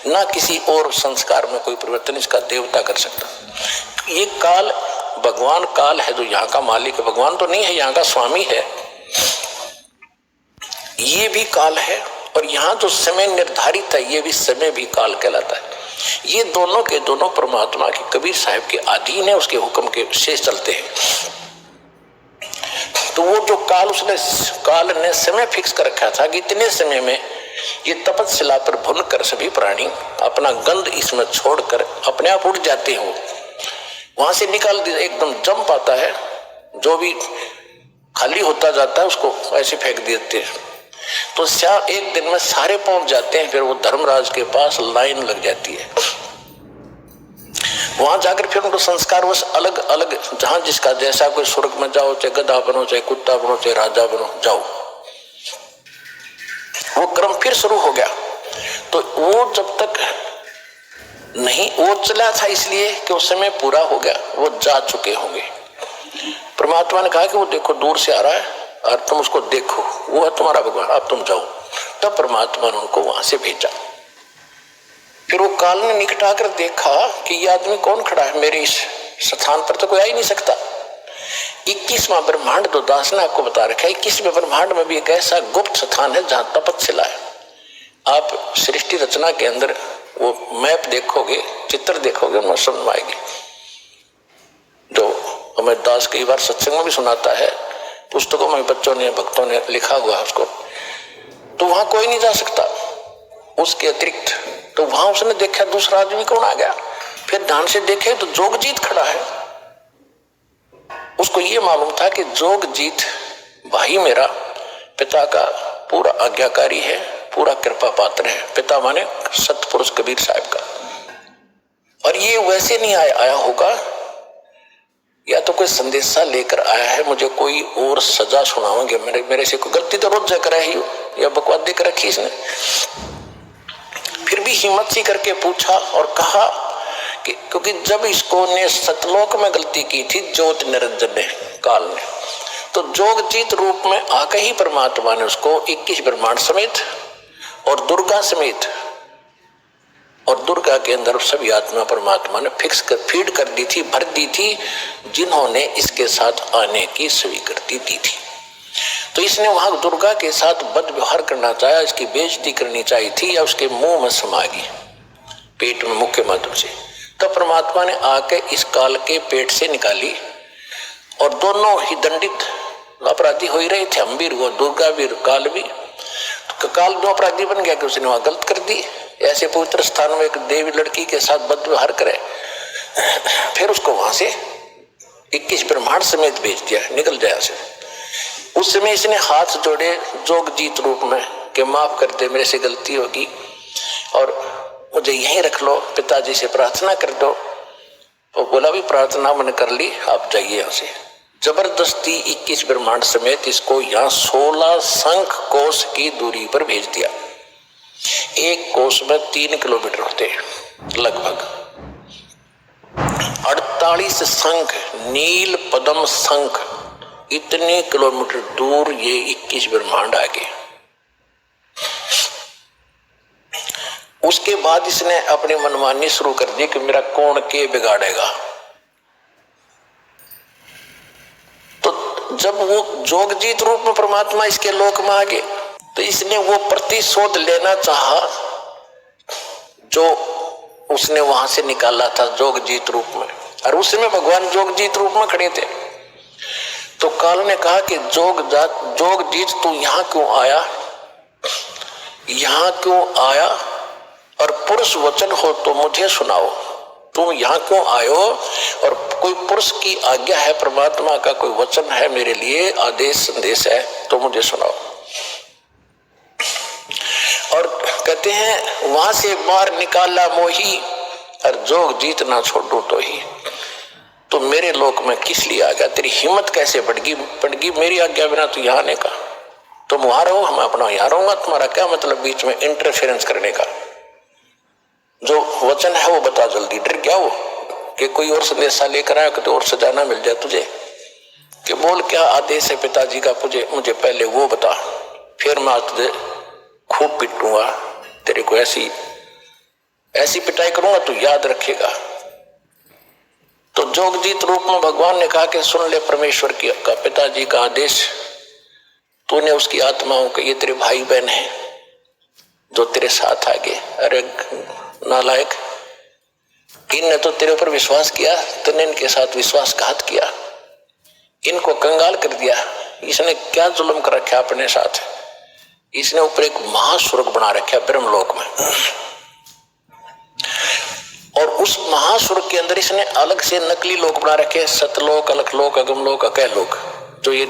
ना किसी और संस्कार में कोई परिवर्तन इसका देवता कर सकता। ये काल, भगवान काल है जो यहाँ का मालिक है, भगवान तो नहीं है, यहाँ का स्वामी है। ये भी काल है और यहाँ जो समय निर्धारित है ये भी समय भी काल कहलाता है। ये दोनों के दोनों परमात्मा के, कबीर साहब के अधीन है, उसके हुक्म के से चलते हैं। तो वो जो काल, उसने काल ने समय फिक्स कर रखा था कि इतने समय में ये तपस्या पर भुन कर सभी प्राणी अपना गंध इसमें छोड़कर अपने आप उड़ जाते हैं, वहां से निकाल दिया, एकदम जम पाता है, जो भी खाली होता जाता है उसको ऐसे फेंक देते हैं। तो एक दिन में सारे पहुंच जाते हैं। फिर वो धर्मराज के पास लाइन लग जाती है, वहां जाकर फिर उनको संस्कार वश अलग अलग, जहां जिसका जैसा, कोई स्वर्ग में जाओ, चाहे गधा बनो, चाहे कुत्ता बनो, चाहे राजा बनो, जाओ। वो क्रम फिर शुरू हो गया। तो वो जब तक नहीं, वो चला था इसलिए कि उस समय पूरा हो गया, वो जा चुके होंगे। परमात्मा ने कहा कि वो देखो दूर से आ रहा है और तुम उसको देखो, वो है तुम्हारा भगवान, अब तुम जाओ। तब परमात्मा ने उनको वहां से भेजा। फिर वो काल ने निकटा कर देखा कि ये आदमी कौन खड़ा है, मेरे इस स्थान पर तो कोई आ ही नहीं सकता। 21वां ब्रह्मांड जो दास ने आपको बता रखा है, 21वें ब्रह्मांड में भी एक ऐसा गुप्त स्थान है जहां तपस्या है। आप सृष्टि रचना के अंदर वो मैप देखोगे, चित्र देखोगे, उनमें समझ में आएगी। जो हमें दास कई बार सत्संग में भी सुनाता है, पुस्तकों में बच्चों ने, भक्तों ने लिखा हुआ है उसको। तो वहां कोई नहीं जा सकता उसके अतिरिक्त। तो वहां उसने देखा दूसरा आदमी कौन आ गया। फिर ध्यान से देखे तो जोगजीत खड़ा है। उसको ये मालूम था कि जोगजीत भाई मेरा पिता का पूरा आज्ञाकारी है, पूरा कृपा पात्र है। पिता माने सतपुरुष कबीर साहब का। और ये वैसे नहीं आया होगा, या तो कोई संदेशा लेकर आया है, मुझे कोई और सजा सुनाओगे, मेरे से कोई गलती तो रोज कर ही हो, या बकवाद देकर रखी इसने। फिर भी हिम्मत सी करके पूछा और कहा कि क्योंकि जब इसको ने सतलोक में गलती की थी ज्योत निरंजन ने, काल ने, तो जोगजीत रूप में आकर ही परमात्मा ने उसको 21 ब्रह्मांड समेत और दुर्गा समेत, और दुर्गा के अंदर सभी आत्मा परमात्मा ने फिक्स कर फीड कर दी थी, भर दी थी, जिन्होंने इसके साथ आने की स्वीकृति दी थी। तो इसने वहां दुर्गा के साथ बद व्यवहार करना चाहा, इसकी बेइज्जती करनी चाहिए थी, या उसके मुंह में समा गई पेट में मुख्य माध्यम से। तो परमात्मा ने आके इस काल के पेट से निकाली, और दोनों ही दंडित अपराधी हो ही रहे थे, हम भी, वो दुर्गा भी, काल भी। तो काल दो अपराधी बन गया कि उसने वहां गलत कर दी। ऐसे पवित्र स्थान में एक देवी लड़की के साथ बद व्यवहार करे, फिर उसको वहां से 21 ब्रह्मांड समेत भेज दिया, निकल जाए से। उस समय इसने हाथ जोड़े जोगजीत रूप में कि माफ कर दे, मेरे से गलती होगी और मुझे यहीं रख लो, पिताजी से प्रार्थना कर दो। वो बोला भी प्रार्थना मैंने कर ली, आप जाइए यहाँ से। जबरदस्ती 21 ब्रह्मांड समेत इसको यहाँ 16 शंख कोश की दूरी पर भेज दिया। एक कोश में 3 किलोमीटर होते हैं लगभग। 48 शंख, नील पद्म शंख, इतने किलोमीटर दूर ये 21 ब्रह्मांड आ गए। उसके बाद इसने अपनी मनमानी शुरू कर दी कि मेरा कौन के बिगाड़ेगा। तो जब वो जोगजीत रूप में परमात्मा इसके लोक में आ गए, तो इसने वो प्रतिशोध लेना चाहा जो उसने वहां से निकाला था जोगजीत रूप में, और उस समय भगवान जोगजीत रूप में खड़े थे। तो काल ने कहा कि जोगजीत तू यहाँ क्यों आया, यहाँ क्यों आया, और पुरुष वचन हो तो मुझे सुनाओ। तुम यहाँ क्यों आयो, और कोई पुरुष की आज्ञा है, परमात्मा का कोई वचन है मेरे लिए, आदेश संदेश है, तो मुझे सुनाओ। और कहते हैं वहां से बाहर निकाला मोही, और जोगजीत ना छोड़ू तो ही। तो मेरे लोक में किस लिए आ गया, तेरी हिम्मत कैसे पड़गी मेरी आज्ञा बिना तू यहाँ आने का। तुम वहां रहो, मैं अपना यहाँ रहूंगा, तुम्हारा क्या मतलब बीच में इंटरफेरेंस करने का। जो वचन है वो बता जल्दी। डर क्या हो कि कोई और संदेशा लेकर आया कि तो और सजाना मिल जाए तुझे, कि बोल क्या आदेश है पिताजी का, मुझे पहले वो बता, फिर मैं तुझे खूब पिटूंगा, तेरे को ऐसी ऐसी पिटाई करूंगा तो याद रखेगा। तो जोगजीत रूप में भगवान ने कहा कि सुन ले परमेश्वर की का पिताजी का आदेश, तूने उसकी आत्माओं के, ये तेरे भाई बहन है जो तेरे साथ आ गए। अरे नालायक, इनने तो तेरे ऊपर विश्वास किया, तूने इनके साथ विश्वासघात किया, इनको कंगाल कर दिया। इसने क्या जुल्म कर रखा अपने साथ, इसने ऊपर एक महास्वर्ग बना रखा ब्रह्मलोक में, और उस महास्वर्ग के अंदर इसने अलग से नकली लोक बना रखे, सतलोक, अलकलोक, अगमलोक, अकैलोक। जो ये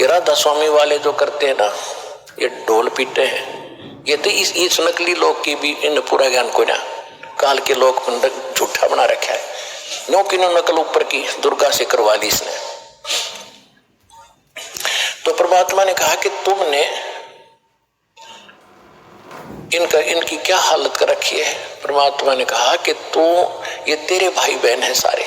राधा स्वामी वाले जो करते हैं ना, ये ढोल पीटे हैं, ये तो इस नकली लोक की भी इन पूरा ज्ञान को ना काल के लोक झूठा बना रखा है। नो की नो नकल ऊपर की दुर्गा से करवा ली इसने। तो परमात्मा ने कहा कि तुमने इनकी क्या हालत कर रखी है। परमात्मा ने कहा कि तू, ये तेरे भाई बहन है सारे,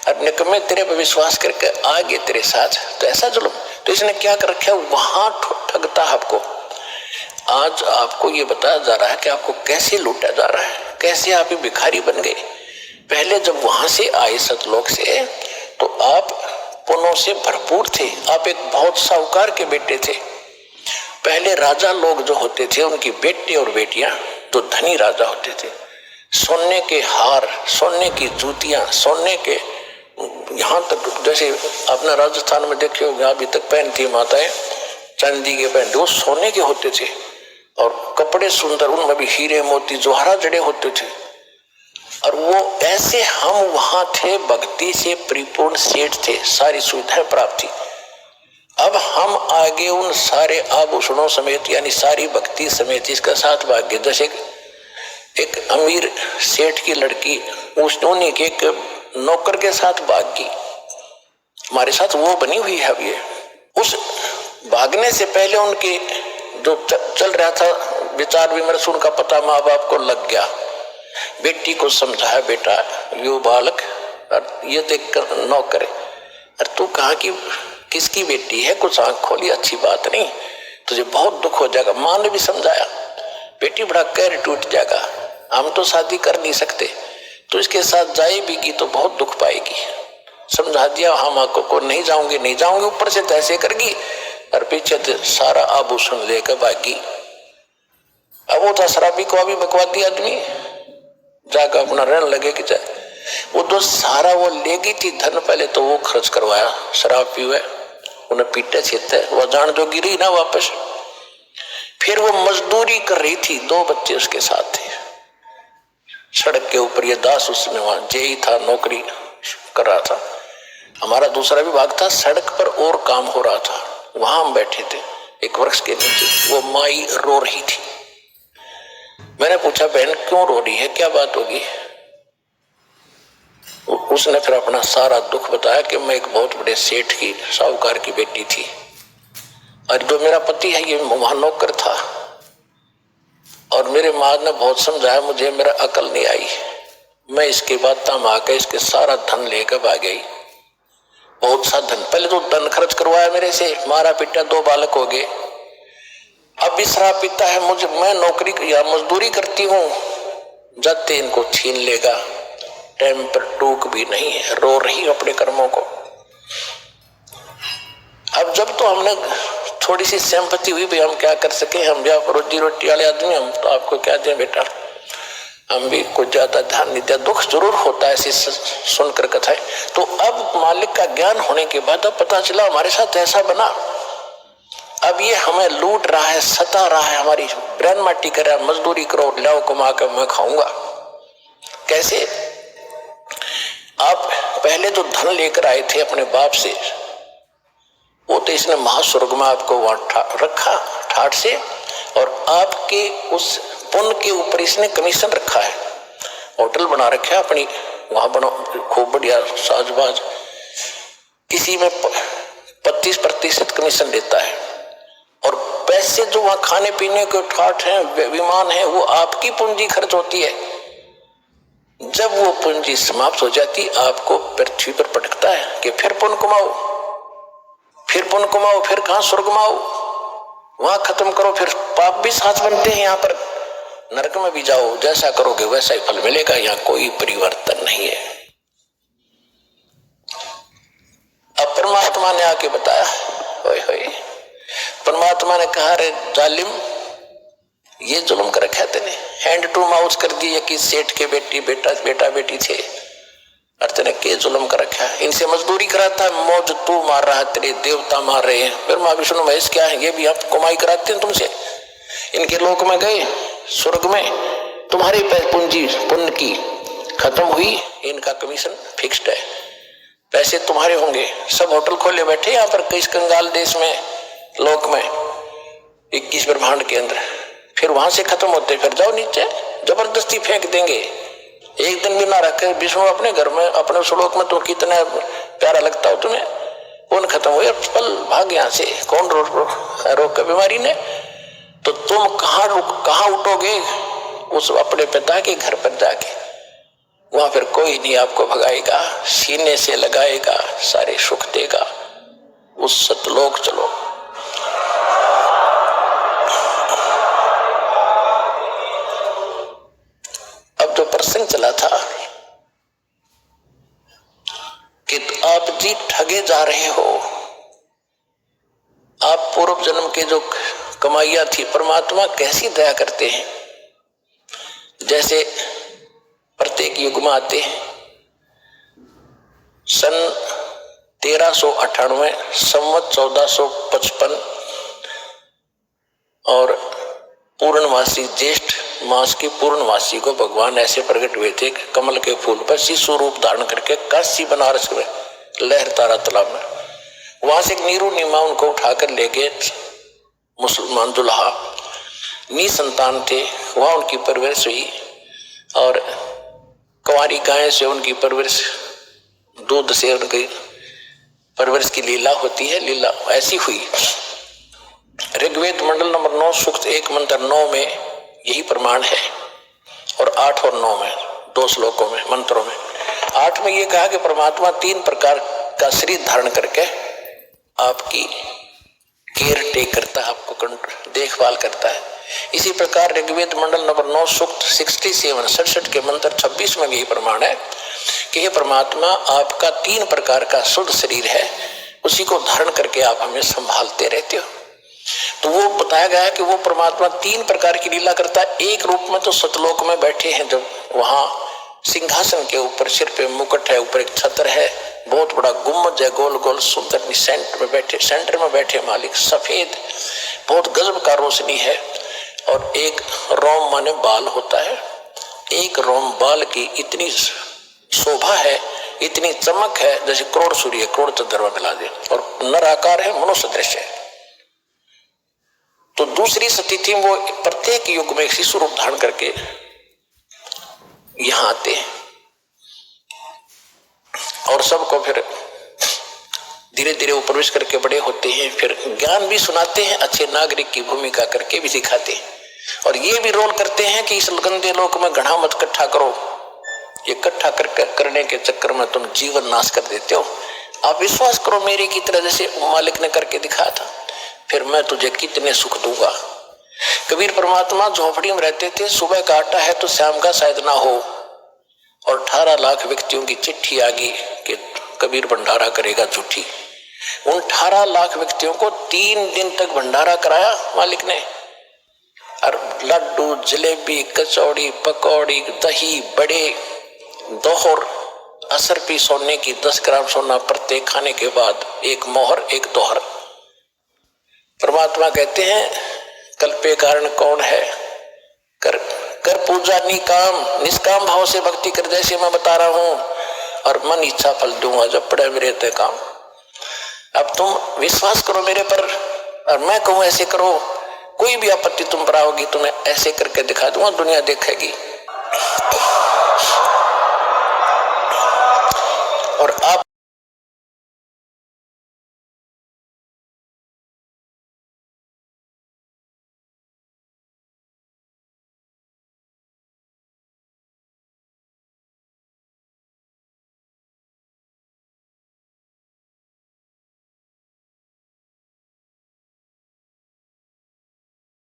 अपने कमे तेरे पर विश्वास करके आगे तेरे साथ, तो ऐसा जुल्म। तो इसने क्या कर रखा है, वहां ठगता आपको। आज आपको ये बताया जा रहा है कि आपको कैसे लूटा जा रहा है, कैसे आप ही भिखारी बन गए। पहले जब वहां से आए सतलोक से, तो आप पुण्यों से भरपूर थे, आप एक बहुत साहूकार के बेटे थे। पहले राजा लोग जो होते थे, उनकी बेटे और बेटियां तो धनी राजा होते थे, सोने के हार, सोने की जूतियां, सोने के, यहाँ तक जैसे अपना राजस्थान में देखे होंगे अभी तक पहनती माताएं चांदी के पहनते, वो सोने के होते थे, और कपड़े सुंदर, उनमें भी हीरे मोती जोहरा जड़े होते थे। और वो ऐसे हम वहां थे, भक्ति से परिपूर्ण सेठ थे, सारी सुविधाएं प्राप्त थी। अब हम आगे उन सारे आभूषणों समेत, यानी सारी भक्ति समेत इसका साथ भाग्य, जैसे एक अमीर सेठ की लड़की उन्हीं के एक नौकर के साथ भाग गई, हमारे साथ वो बनी हुई है। अब ये उस भागने से पहले उनके जो चल रहा था विचार विमर्श, उनका पता माँ बाप को लग गया। बेटी को समझाया, बेटा यो बालक और ये देख कर नौकर, अरे तू कहाँ की किसकी बेटी है, कुछ आंख खोली, अच्छी बात नहीं, तुझे बहुत दुख हो जाएगा। माँ ने भी समझाया, बेटी बड़ा कैर टूट जाएगा, हम तो शादी कर नहीं सकते, तो इसके साथ जाएगी तो बहुत दुख पाएगी। समझा दिया, हम आंखों को नहीं जाऊंगी, नहीं जाऊंगी, ऊपर से तैसे करगी और पीछे सारा आभूषण लेकर भागी। अब वो था शराबी को अभी बकवादी आदमी, जाकर अपना रहने लगे कि जाए, वो तो सारा वो ले गई थी धन, पहले तो वो खर्च करवाया, शराब पीवे, उन्हें पीटे छीते, वो जान जो गिरी ना वापस। फिर वो मजदूरी कर रही थी, 2 बच्चे उसके साथ थे, सड़क के ऊपर। ये दास उसमें वहां जेई था, नौकरी कर रहा था। हमारा दूसरा विभाग था, सड़क पर और काम हो रहा था, वहां हम बैठे थे एक वृक्ष के नीचे। वो माई रो रही थी। मैंने पूछा, बहन क्यों रो रही है, क्या बात होगी? उसने फिर अपना सारा दुख बताया कि मैं एक बहुत बड़े सेठ की, साहूकार की बेटी थी, और जो मेरा पति है ये वहां नौकर था, और मेरे माँ ने बहुत समझाया मुझे, मेरा अकल नहीं आई, मैं इसके बाद तम आकर इसके सारा धन लेकर भाग गई। बहुत सा धन, पहले तो धन खर्च करवाया मेरे से, मारा पीटा, 2 बालक हो गए। अब भी शराब पीता है, मुझे, मैं नौकरी या मजदूरी करती हूँ, जाते इनको छीन लेगा। टाइम पर टूक भी नहीं है, रो रही अपने कर्मों को। अब जब तो हमने थोड़ी सी सहमति हुई, भाई हम क्या कर सके, हम भी रोजी रोटी वाले आदमी, हम तो आपको क्या दें बेटा, हम भी कुछ ज्यादा ध्यान नहीं दिया। दुख जरूर होता है ऐसी सुनकर कथाएं। तो अब मालिक का ज्ञान होने के बाद अब पता चला हमारे साथ ऐसा बना, अब ये हमें लूट रहा है, सता रहा है, हमारी ब्रेन माटी कर रहा है, मजदूरी करो, लाओ कमा कर मैं खाऊंगा। कैसे? आप पहले जो धन लेकर आए थे अपने बाप से, वो तो इसने महास्वर्ग में आपको वहां रखा ठाठ से, और आपके उस पुण्य के ऊपर इसने कमीशन रखा है, होटल बना रखा है अपनी, वहां बनो खूब बढ़िया साजबाज, किसी में 25% कमीशन देता है, और पैसे जो वहां खाने पीने के ठाठ हैं, विमान है, वो आपकी पूंजी खर्च होती है। जब वो पूंजी समाप्त हो जाती, आपको पृथ्वी पर पटकता है कि फिर पुण्य कमाओ, फिर पुण्य कमाओ, फिर कहां स्वर्ग माओ, वहां खत्म करो, फिर पाप भी साथ बनते हैं यहाँ पर। नरक में भी जाओ, जैसा करोगे वैसा ही फल मिलेगा, यहाँ कोई परिवर्तन नहीं है। अब परमात्मा ने आके बताया, होए होए, परमात्मा ने कहा, रे जालिम, ये जुल्म कर रखा तेने, हैंड टू माउथ कर दिए कि सेठ के बेटा बेटी थे, और तेने के जुल्म कर रखा है, इनसे मजदूरी कराता है, मौज तू मार रहा है, तेरे देवता मार रहे हैं, फिर माँ विष्णु महेश क्या है, ये भी आप कमाई कराते हैं तुमसे। इनके लोक में गए, स्वर्ग में तुम्हारी पूंजी पुण्य की खत्म हुई, इनका कमीशन फिक्स्ड है, पैसे तुम्हारे होंगे। सब होटल खोले बैठे यहाँ पर किस कंगाल देश में, लोक में, 21 ब्रह्मांड के अंदर, फिर वहां से खत्म होते, फिर जाओ नीचे, जबरदस्ती फेंक देंगे। एक दिन भी ना रखे विष्णु अपने घर में, अपने श्लोक में, तो कितना प्यारा लगता हो तुम्हें, कौन खत्म हुए, पल भाग यहाँ से, कौन रोक का बीमारी ने, तो तुम कहाँ उठोगे, उस अपने पिता के घर पर जाके, वहां फिर कोई नहीं आपको भगाएगा, सीने से लगाएगा, सारे सुख देगा, उस सतलोक चलो। अब जो प्रसंग चला था कि आप जी ठगे जा रहे हो, आप पूर्व जन्म के जो कमाइयां थी, परमात्मा कैसी दया करते हैं, जैसे प्रत्येक युग में आते हैं, सन 1398 संवत 1455 और पूर्णमासी ज्येष्ठ मास की पूर्णमासी को भगवान ऐसे प्रकट हुए थे कि कमल के फूल पर शिशु रूप धारण करके काशी बनारस में लहरतारा तालाब में, वहां से एक नीरू नीमा उनको उठाकर ले गए। मुसलमान दुल्हा निसंतान थे, वहां उनकी परवरिश हुई, और कुंवारी गाय से उनकी परवरिश, दूध से उनकी परवरिश की लीला होती है, लीला ऐसी हुई। ऋग्वेद मंडल नंबर 9 सूक्त 1 मंत्र 9 में यही प्रमाण है, और 8 और 9 में, 2 श्लोकों में, मंत्रों में। 8 में यह कहा कि परमात्मा 3 प्रकार का शरीर धारण करके आपकी केयर टेक करता है, आपको देखभाल करता है। इसी प्रकार ऋग्वेद मंडल नंबर 9 सूक्त 67 के मंत्र 26 में यही प्रमाण है कि ये परमात्मा आपका 3 प्रकार का शुद्ध शरीर है, उसी को धारण करके आप हमें संभालते रहते हो। तो वो बताया गया है कि वो परमात्मा 3 प्रकार की लीला करता है। एक रूप में तो सतलोक में बैठे हैं, जब वहां सिंहासन के ऊपर सिर पे मुकुट है, ऊपर एक छत्र है, बहुत बड़ा गुम्बद है, गोल गोल सुंदर, सेंटर में बैठे मालिक, सफेद, बहुत गजब का रोशनी है, और एक रोम माने बाल होता है, एक रोम बाल की इतनी शोभा है, इतनी चमक है, जैसे करोड़ सूर्य करोड़ चंद्रमा मिला दे, और नर आकार है, मनुष्य दृश्य है। तो दूसरी सती थी, वो प्रत्येक युग में शिशु रूप धारण करके यहां आते हैं, और सबको फिर धीरे धीरे वो प्रवेश करके बड़े होते हैं, फिर ज्ञान भी सुनाते हैं, अच्छे नागरिक की भूमिका करके भी सिखाते हैं, और ये भी रोल करते हैं कि इस गंदे लोक में घड़ा मत इकट्ठा करो, ये इकट्ठा करने के चक्कर में तुम जीवन नाश कर देते हो, आप विश्वास करो मेरे की तरह, जैसे मालिक ने करके दिखाया था, फिर मैं तुझे कितने सुख दूंगा। कबीर परमात्मा झोपड़ी में रहते थे, सुबह का आटा है तो शाम का शायद ना हो, और 18 लाख व्यक्तियों की चिट्ठी आ गई कि कबीर भंडारा करेगा झूठी। उन 18 लाख व्यक्तियों को 3 दिन तक भंडारा कराया मालिक ने, और लड्डू, जलेबी, कचौड़ी, पकौड़ी, दही, बड़े, दोहर, असरपी सोने की 10 ग्राम सोना प्रत्येक खाने के बाद एक मोहर, एक दोहर। परमात्मा कहते हैं कल्पे कारण कौन है, कर पूजा निष्काम भाव से भक्ति कर, जैसे मैं बता रहा हूं, और मन इच्छा फल दूंगा जब पड़े मेरे ते काम। अब तुम विश्वास करो मेरे पर, और मैं कहूं ऐसे करो, कोई भी आपत्ति तुम पर आओगी, तुम्हें ऐसे करके दिखा दूंगा, दुनिया देखेगी। और आप